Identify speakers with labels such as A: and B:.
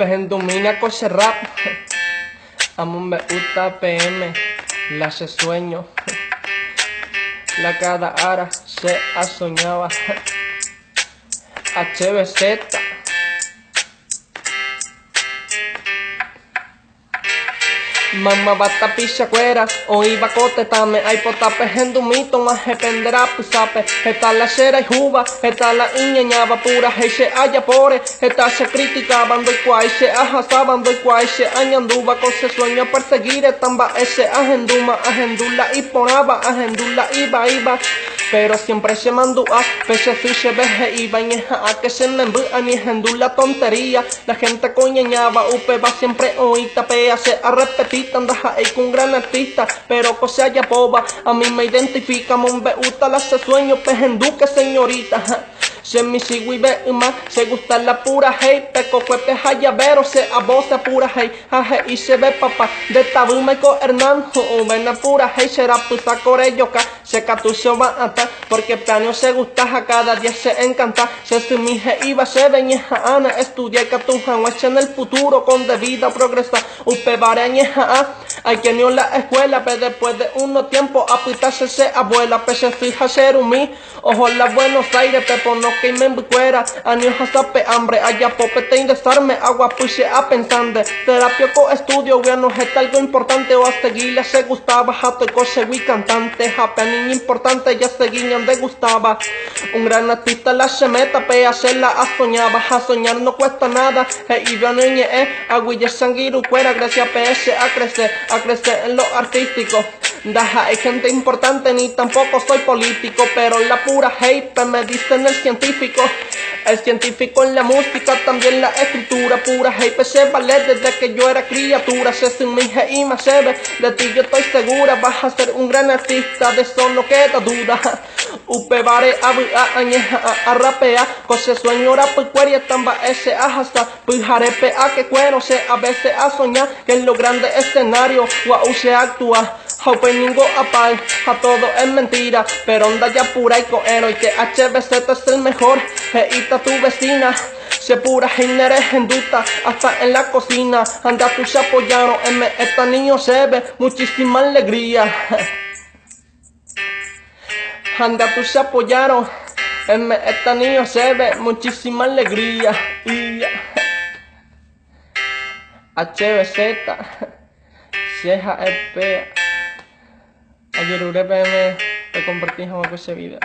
A: Domina coche rap. Amo me gusta PM. La hace sueño. La cada ara se soñaba. HBZ. Mamá bata picha cuera, o iba cote tame, ay potape hendumito, más penderá pusape, está la cera y juba, está la iñañaba pura, hey se haya pore, está se critica, bando y cuay, se ajasa, bando y cuay, se añanduba, con se sueño perseguir, tamba ese agenduma, agendula y ponaba, agendula iba, pero siempre se mandó a pese si se veje iba y a que se me envía ni agendula tontería, la gente coñañaba, upe va siempre oíta, pea se a repetir. Andaja con un gran artista, pero cosa ya boba, a mí me identifica, me gusta la sueño, pejenduque señorita. Se me sigue y ve más, se gusta la pura hey, peco cuepe hayavero, se abosa pura hey, jaje y se ve papá, de tabú me co Hernán, ven pura hey, será puta corelloca, se catucho va a atar, porque planeo se gusta, cada día se encanta, se sumije iba, se veñeja ana, estudia que tu janguache en el futuro, con debida progresa, upe vareñeja hay que ni en la escuela, pero después de unos tiempos, apitarse se abuela, pese fija ser humí, ojo la Buenos Aires, pepo no que me embucuera, años hasta hambre, allá popete indesarme, agua puche a pensande, terapia co estudio, bueno, es algo importante, o a seguirle se gustaba, jato y coche y cantante, jape niña importante, ya seguían de gustaba, un gran artista la se meta, pe hacerla a soñar no cuesta nada, y yo niñe, aguille sanguiru cuera, gracias PS a crecer en lo artístico. Daja, hay gente importante, ni tampoco soy político, pero la pura hate me dicen el científico en la música, también la escritura, pura hate se vale desde que yo era criatura, se sumije y me se ve, de ti yo estoy segura, vas a ser un gran artista, de eso no queda duda. Upe vare a rapea, cose sueño rap y cueria tamba ese ajasta, pues jarepe a que cuero se a veces a soñar, que en lo grande escenario, guau se actúa. Openingo apal, a todo es mentira, pero onda ya pura y coero y que HBZ es el mejor, heita tu vecina, se pura genere genduta, hasta en la cocina, anda tu se apoyaron, esta niño se ve muchísima alegría, anda tu se apoyaron, esta niño se ve muchísima alegría, y HBZ, Ceja EP. Ayer PM te compartí con ese video.